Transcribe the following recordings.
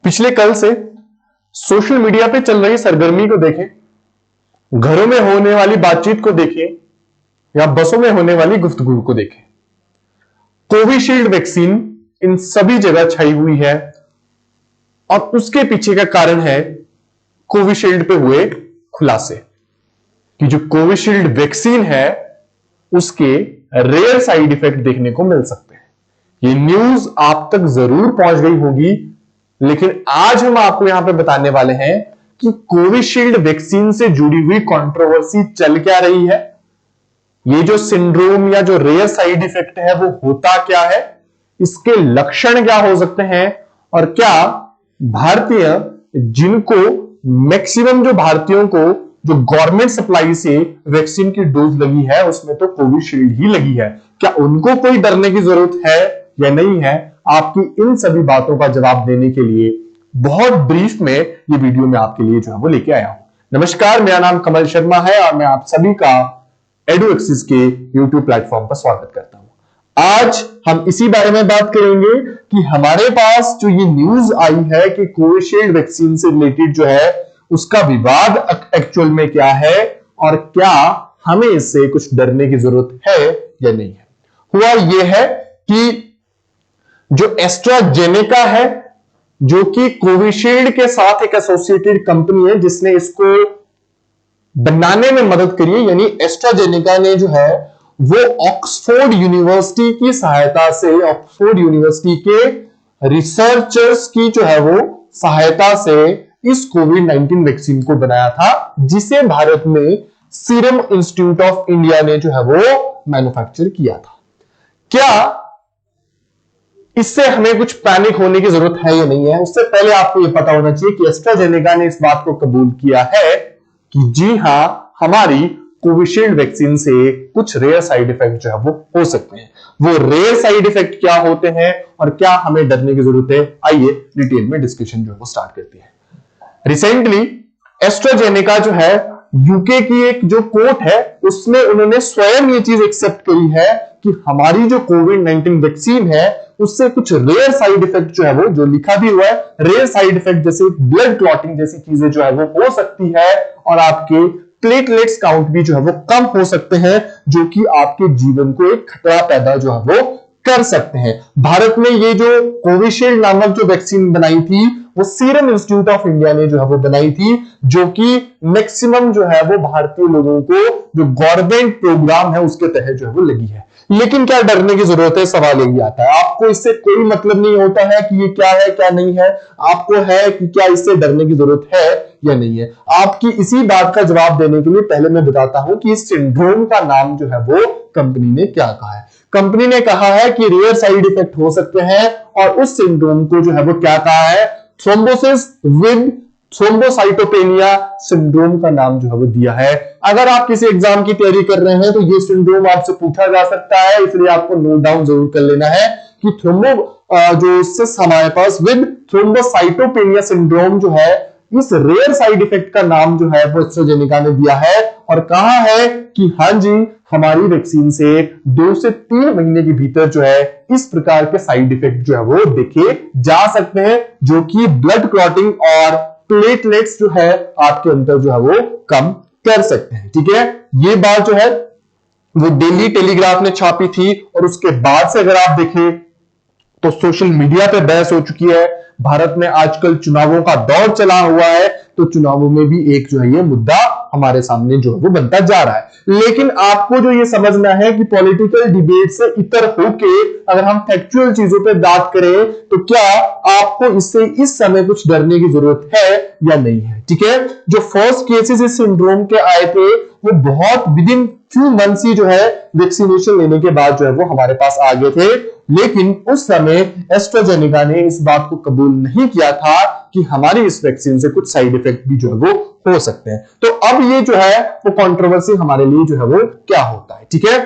पिछले कल से सोशल मीडिया पे चल रही सरगर्मी को देखें, घरों में होने वाली बातचीत को देखें या बसों में होने वाली गुफ्तगू को देखें, कोविशील्ड वैक्सीन इन सभी जगह छाई हुई है। और उसके पीछे का कारण है कोविशील्ड पे हुए खुलासे कि जो कोविशील्ड वैक्सीन है उसके रेयर साइड इफेक्ट देखने को मिल सकते हैं। ये न्यूज आप तक जरूर पहुंच गई होगी, लेकिन आज हम आपको यहां पे बताने वाले हैं कि कोविशील्ड वैक्सीन से जुड़ी हुई कंट्रोवर्सी चल क्या रही है, ये जो सिंड्रोम या जो रेयर साइड इफेक्ट है वो होता क्या है, इसके लक्षण क्या हो सकते हैं, और क्या भारतीय जिनको मैक्सिमम जो भारतीयों को जो गवर्नमेंट सप्लाई से वैक्सीन की डोज लगी है उसमें तो कोविशील्ड ही लगी है, क्या उनको कोई डरने की जरूरत है या नहीं है। आपकी इन सभी बातों का जवाब देने के लिए बहुत ब्रीफ में ये वीडियो में आपके लिए जो है वो लेके आया हूं। नमस्कार, मेरा नाम कमल शर्मा है और मैं आप सभी का एडु एक्सिस के यूट्यूब प्लेटफॉर्म पर स्वागत करता हूं। आज हम इसी बारे में बात करेंगे कि हमारे पास जो ये न्यूज आई है कि कोविशील्ड वैक्सीन से रिलेटेड जो है उसका विवाद एक्चुअल में क्या है और क्या हमें इससे कुछ डरने की जरूरत है या नहीं है। हुआ यह है कि जो एस्ट्राजेनेका है, जो कि कोविशील्ड के साथ एक एसोसिएटेड कंपनी है जिसने इसको बनाने में मदद करी है, यानी एस्ट्राजेनेका ने जो है वो ऑक्सफोर्ड यूनिवर्सिटी की सहायता से, ऑक्सफोर्ड यूनिवर्सिटी के रिसर्चर्स की जो है वो सहायता से इस कोविड-19 वैक्सीन को बनाया था, जिसे भारत में सीरम इंस्टीट्यूट ऑफ इंडिया ने जो है वो मैन्युफैक्चर किया था। क्या इससे हमें कुछ पैनिक होने की जरूरत है या नहीं है? उससे पहले आपको यह पता होना चाहिए कि एस्ट्राजेनेका ने इस बात को कबूल किया है कि जी हां, हमारी कोविशील्ड वैक्सीन से कुछ रेयर साइड इफेक्ट जो है वो हो सकते हैं। वो रेयर साइड इफेक्ट क्या होते हैं और क्या हमें डरने की जरूरत है, आइए डिटेल में डिस्कशन जो है वो स्टार्ट करते हैं। रिसेंटली एस्ट्राजेनेका जो है यूके की एक जो कोर्ट है उसमें उन्होंने स्वयं ये चीज एक्सेप्ट करी है कि हमारी जो कोविड-19 वैक्सीन है उससे कुछ रेयर साइड इफेक्ट जो है वो, जो लिखा भी हुआ है, रेयर साइड इफेक्ट जैसे ब्लड क्लॉटिंग जैसी चीजें जो है वो हो सकती है और आपके प्लेटलेट्स काउंट भी जो है वो कम हो सकते हैं, जो कि आपके जीवन को एक खतरा पैदा जो है वो कर सकते हैं। भारत में ये जो कोविशील्ड नामक जो वैक्सीन बनाई थी वो सीरम इंस्टीट्यूट ऑफ इंडिया ने जो है वो बनाई थी, जो कि मैक्सिमम जो है वो भारतीय लोगों को जो गवर्नमेंट प्रोग्राम है उसके तहत जो है वो लगी है। लेकिन क्या डरने की जरूरत है, सवाल यही आता है। आपको इससे कोई मतलब नहीं होता है कि ये क्या है क्या नहीं है, आपको है कि क्या इससे डरने की जरूरत है या नहीं है। आपकी इसी बात का जवाब देने के लिए पहले मैं बताता हूं कि इस सिंड्रोम का नाम जो है वो कंपनी ने क्या कहा है। कंपनी ने कहा है कि रेयर साइड इफेक्ट हो सकते हैं और उस सिंड्रोम को जो है वो क्या कहा है, थ्रोम्बोसिस विद थ्रोम्बोसाइटोपेनिया सिंड्रोम का नाम जो है वो दिया है। अगर आप किसी एग्जाम की तैयारी कर रहे हैं तो ये सिंड्रोम आपसे पूछा जा सकता है, इसलिए आपको नोट डाउन जरूर कर लेना है कि थ्रोम्बोसिस हमारे पास विद थ्रोम्बोसाइटोपेनिया सिंड्रोम जो है, इस रेयर साइड इफेक्ट का नाम जो है वो एस्ट्राजेनेका ने दिया है और कहा है कि हां जी, हमारी वैक्सीन से 2 से 3 महीने के भीतर जो है इस प्रकार के साइड इफेक्ट जो है वो देखे जा सकते हैं, जो कि ब्लड क्लॉटिंग और प्लेटलेट्स जो है आपके अंदर जो है वो कम कर सकते हैं। ठीक है, ये बात जो है वो डेली टेलीग्राफ ने छापी थी और उसके बाद से अगर आप देखें तो सोशल मीडिया पे बहस हो चुकी है। भारत में आजकल चुनावों का दौर चला हुआ है, तो चुनावों में भी एक जो है ये मुद्दा हमारे सामने जो है वो बनता जा रहा है। लेकिन आपको जो ये समझना है कि पॉलिटिकल डिबेट से इतर होके अगर हम फैक्चुअल चीजों पे बात करें तो क्या आपको इससे इस समय कुछ डरने की जरूरत है या नहीं है। ठीक है, जो फर्स्ट केसेस इस सिंड्रोम के आए थे वो बहुत विद इन फ्यू मंथ्स ही जो है वैक्सीनेशन लेने के बाद जो है वो हमारे पास आ गए थे, लेकिन उस समय एस्ट्राजेनेका ने इस बात को कबूल नहीं किया था कि हमारी इस वैक्सीन से कुछ साइड इफेक्ट भी जो है वो हो सकते हैं। तो अब ये जो है वो कंट्रोवर्सी हमारे लिए जो है वो क्या होता है। ठीक है,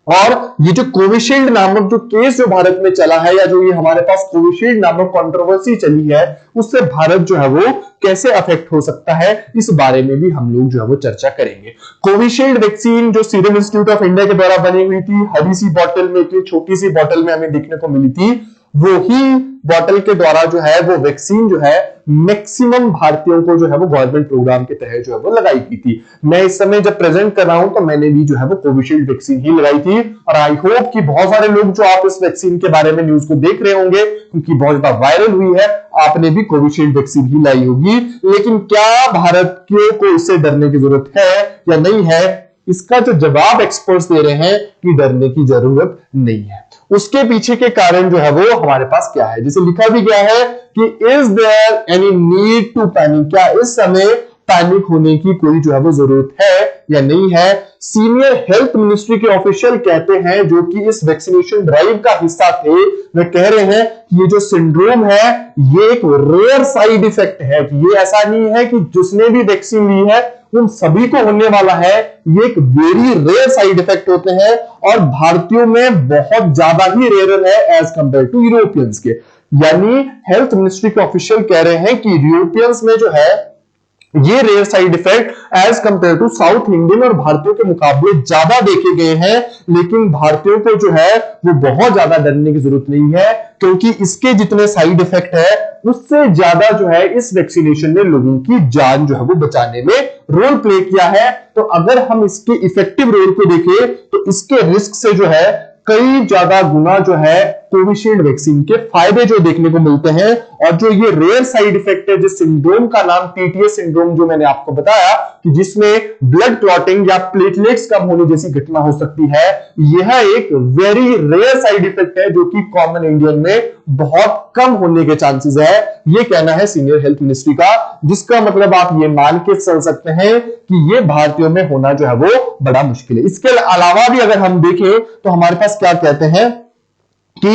और ये जो कोविशील्ड नामक जो केस जो भारत में चला है, या जो ये हमारे पास कोविशील्ड नामक कंट्रोवर्सी चली है, उससे भारत जो है वो कैसे अफेक्ट हो सकता है, इस बारे में भी हम लोग जो है वो चर्चा करेंगे। कोविशील्ड वैक्सीन जो सीरम इंस्टीट्यूट ऑफ इंडिया के द्वारा बनी हुई थी, हरी सी बॉटल में, छोटी सी बॉटल में हमें देखने को मिली थी, वो ही बॉटल के द्वारा जो है वो वैक्सीन जो है मैक्सिमम भारतीयों को जो है वो गवर्नमेंट प्रोग्राम के तहत जो है वो लगाई गई थी। मैं इस समय जब प्रेजेंट कर रहा हूं तो मैंने भी जो है वो कोविशील्ड वैक्सीन ही लगाई थी, और आई होप कि बहुत सारे लोग जो आप इस वैक्सीन के बारे में न्यूज को देख रहे होंगे, क्योंकि बहुत ज्यादा वायरल हुई है, आपने भी कोविशील्ड वैक्सीन ही लाई होगी। लेकिन क्या भारतीयों को इससे डरने की जरूरत है या नहीं है, इसका जो जवाब एक्सपर्ट्स दे रहे हैं कि डरने की जरूरत नहीं है। उसके पीछे के कारण जो है वो हमारे पास क्या है, जिसे लिखा भी गया है कि is there any need to panic, क्या इस समय पैनिक होने की कोई जो है वो जरूरत है या नहीं है। सीनियर हेल्थ मिनिस्ट्री के ऑफिशियल कहते हैं, जो कि इस वैक्सीनेशन ड्राइव का हिस्सा थे, वे कह रहे हैं कि ये जो सिंड्रोम है ये एक रेयर साइड इफेक्ट है, कि ये ऐसा नहीं है कि जिसने भी वैक्सीन ली है उन सभी को होने वाला है, ये एक वेरी रेयर साइड इफेक्ट होते हैं और भारतीयों में बहुत ज्यादा ही रेयर है एज कंपेयर टू यूरोपियंस के। यानी हेल्थ मिनिस्ट्री के ऑफिशियल कह रहे हैं कि यूरोपियंस में जो है ये rare side effect as compare to South Indian और भारतीयों के मुकाबले ज्यादा देखे गए हैं, लेकिन भारतीयों को जो है वो बहुत ज्यादा डरने की जरूरत नहीं है, क्योंकि इसके जितने साइड इफेक्ट है उससे ज्यादा जो है इस वैक्सीनेशन ने लोगों की जान जो है वो बचाने में रोल प्ले किया है। तो अगर हम इसके इफेक्टिव रोल को देखें तो इसके रिस्क से जो है कई ज्यादा गुना जो है कोविशील्ड वैक्सीन के फायदे जो देखने को मिलते हैं। और जो ये रेयर साइड इफेक्ट है, जिस सिंड्रोम का नाम टीटीएस सिंड्रोम जो मैंने आपको बताया, कि जिसमें ब्लड क्लॉटिंग या प्लेटलेट्स कम होने जैसी घटना हो सकती है, यह एक वेरी रेयर साइड इफेक्ट है जो कि कॉमन इंडियन में बहुत कम होने के चांसेस है, ये कहना है सीनियर हेल्थ मिनिस्ट्री का। जिसका मतलब आप ये मान के चल सकते हैं कि ये भारतीयों में होना जो है वो बड़ा मुश्किल है। इसके अलावा भी अगर हम देखें तो हमारे पास क्या कहते हैं कि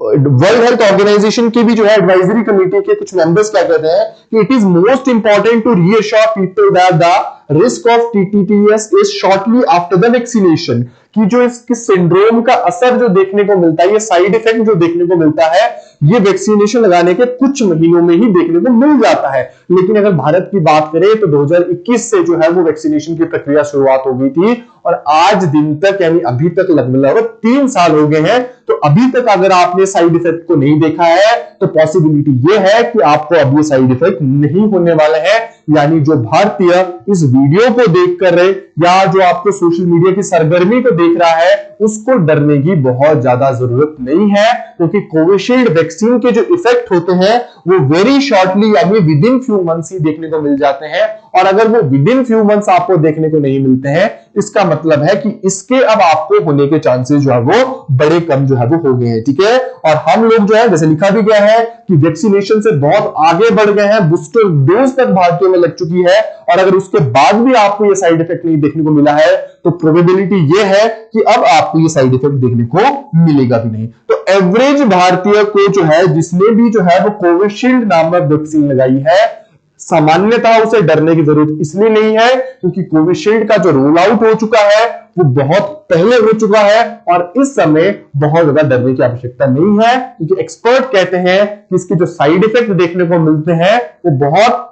वर्ल्ड हेल्थ ऑर्गेनाइजेशन की भी जो है एडवाइजरी कमेटी के कुछ मेंबर्स क्या कहते हैं कि it is most important to reassure people that the risk of TTS is shortly after the vaccination, कि जो इसके सिंड्रोम का असर जो देखने को मिलता है, ये साइड इफेक्ट जो देखने को मिलता है, ये वैक्सीनेशन लगाने के कुछ महीनों में ही देखने को मिल जाता है। लेकिन अगर भारत की बात करें तो 2021 से जो है वो वैक्सीनेशन की प्रक्रिया शुरुआत हो गई थी और आज दिन तक यानी अभी तक लगभग 3 साल हो गए हैं। तो अभी तक अगर आपने साइड इफेक्ट को नहीं देखा है तो पॉसिबिलिटी ये है कि आपको अब ये साइड इफेक्ट नहीं होने वाले हैं। यानी जो भारतीय इस वीडियो को देख कर रहे या जो आपको सोशल मीडिया की सरगर्मी को देख रहा है, उसको डरने की बहुत ज्यादा जरूरत नहीं है, क्योंकि कोविशील्ड वैक्सीन के जो इफेक्ट होते हैं वो वेरी शॉर्टली यानी विद इन फ्यू मंथ्स ही देखने को मिल जाते हैं। और अगर वो विद इन फ्यू मंथ्स आपको देखने को नहीं मिलते हैं, इसका मतलब है कि इसके अब आपको होने के चांसेस जो है वो बड़े कम जो है वो हो गए हैं। ठीक है, और हम लोग जो है जैसे लिखा भी गया है कि वैक्सीनेशन से बहुत आगे बढ़ गए हैं, बूस्टर डोज तक भारतीयों में लग चुकी है, और अगर उसके बाद भी आपको ये साइड इफेक्ट नहीं देखने को मिला है तो प्रोबेबिलिटी ये है कि अब आपको ये साइड इफेक्ट देखने को मिलेगा भी नहीं। तो एवरेज भारतीय को जो है जिसने भी जो है वो कोविशील्ड नामक वैक्सीन लगाई है, सामान्यतः उसे डरने की जरूरत इसलिए नहीं है क्योंकि कोविशील्ड का जो रोल आउट हो चुका है वो बहुत पहले हो चुका है और इस समय बहुत ज्यादा डरने की आवश्यकता नहीं है, क्योंकि एक्सपर्ट कहते हैं कि इसके जो साइड इफेक्ट देखने को मिलते हैं वो बहुत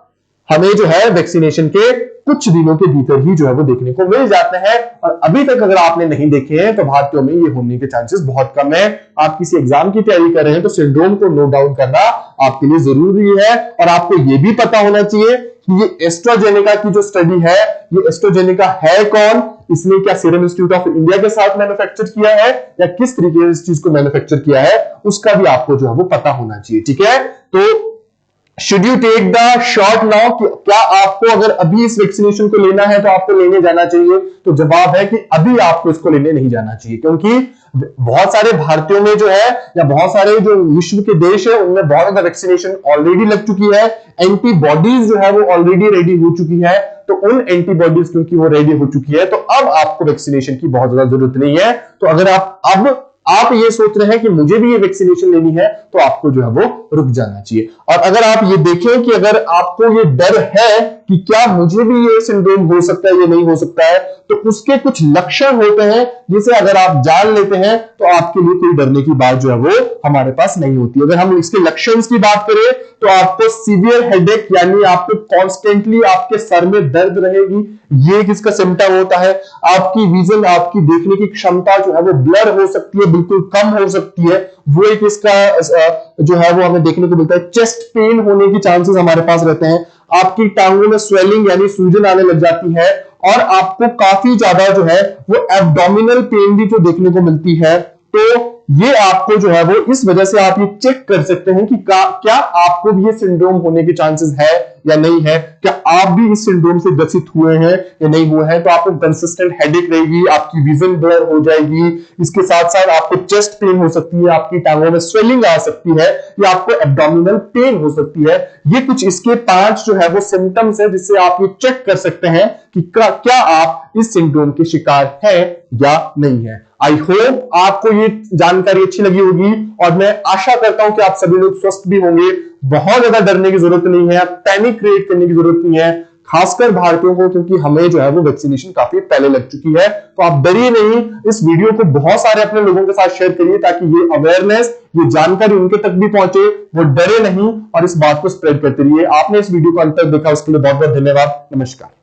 हमें जो है वैक्सीनेशन के कुछ दिनों के भीतर ही जो है वो देखने को मिल जाते हैं। और अभी तक अगर आपने नहीं देखे हैं तो भारतीयों में ये होने के चांसेस बहुत कम है। आप किसी एग्जाम की तैयारी कर रहे हैं तो सिंड्रोम को नोट डाउन करना आपके लिए जरूरी है। और आपको ये भी पता होना चाहिए कि ये एस्ट्राजेनेका की जो स्टडी है, ये एस्ट्राजेनेका है कौन, इसने क्या सीरम इंस्टीट्यूट ऑफ इंडिया के साथ मैन्युफैक्चर किया है या किस तरीके से इस चीज को मैन्युफैक्चर किया है, उसका भी आपको जो है वो पता होना चाहिए। ठीक है, तो should you take the shot now, क्या आपको अगर अभी इस वैक्सीनेशन को लेना है तो आपको लेने जाना चाहिए? तो जवाब है कि अभी आपको इसको लेने नहीं जाना चाहिए, क्योंकि बहुत सारे भारतीयों में जो है या बहुत सारे जो विश्व के देश है उनमें बहुत ज्यादा वैक्सीनेशन ऑलरेडी लग चुकी है, एंटीबॉडीज जो है वो ऑलरेडी रेडी हो चुकी है। तो उन एंटीबॉडीज क्योंकि वो रेडी हो चुकी है तो अब आपको वैक्सीनेशन की बहुत ज्यादा जरूरत नहीं है। तो अगर आप ये सोच रहे हैं कि मुझे भी ये वैक्सीनेशन लेनी है तो आपको जो है वो रुक जाना चाहिए। और अगर आप ये देखें कि अगर आपको ये डर है कि क्या मुझे भी ये सिंड्रोम हो सकता है, ये नहीं हो सकता है, तो उसके कुछ लक्षण होते हैं जिसे अगर आप जान लेते हैं तो आपके लिए कोई डरने की बात जो है वो हमारे पास नहीं होती। अगर हम इसके लक्षण की बात करें तो आपको सीवियर हेडेक यानी आपको कॉन्स्टेंटली आपके सर में दर्द रहेगी, ये किसका सिम्टम होता है। आपकी विजन, आपकी देखने की क्षमता जो है वो ब्लर हो सकती है, बिल्कुल कम हो सकती है। वो एक इसका जो है वो हमें देखने को मिलता है। चेस्ट पेन होने की चांसेस हमारे पास रहते हैं, आपकी टांगों में स्वेलिंग यानी सूजन आने लग जाती है, और आपको काफी ज्यादा जो है वो एब्डोमिनल पेन भी जो देखने को मिलती है। तो ये आपको जो है वो इस वजह से आप ये चेक कर सकते हैं कि क्या आपको भी ये सिंड्रोम होने के चांसेस है या नहीं है, क्या आप भी इस सिंड्रोम से ग्रसित हुए हैं या नहीं हुए हैं। तो आपको कंसिस्टेंट हेडेक रहेगी, आपकी विजन ब्लर हो जाएगी, इसके साथ साथ आपको चेस्ट पेन हो सकती है, आपकी टांगों में स्वेलिंग आ सकती है, या आपको एब्डोमिनल पेन हो सकती है। ये कुछ इसके 5 जो है वो सिम्टम्स है जिससे आप ये चेक कर सकते हैं कि क्या आप इस सिंड्रोम के शिकार है या नहीं है। आई होप आपको ये जानकारी अच्छी लगी होगी, और मैं आशा करता हूं कि आप सभी लोग स्वस्थ भी होंगे। बहुत ज्यादा डरने की जरूरत नहीं है, पैनिक क्रिएट करने की जरूरत नहीं है, खासकर भारतीयों को, क्योंकि हमें जो है वो वैक्सीनेशन काफी पहले लग चुकी है। तो आप डरिए नहीं, इस वीडियो को बहुत सारे अपने लोगों के साथ शेयर करिए ताकि ये अवेयरनेस, ये जानकारी उनके तक भी पहुंचे, वो डरे नहीं और इस बात को स्प्रेड करते रहिए। आपने इस वीडियो को अंत तक देखा उसके लिए बहुत बहुत धन्यवाद। नमस्कार।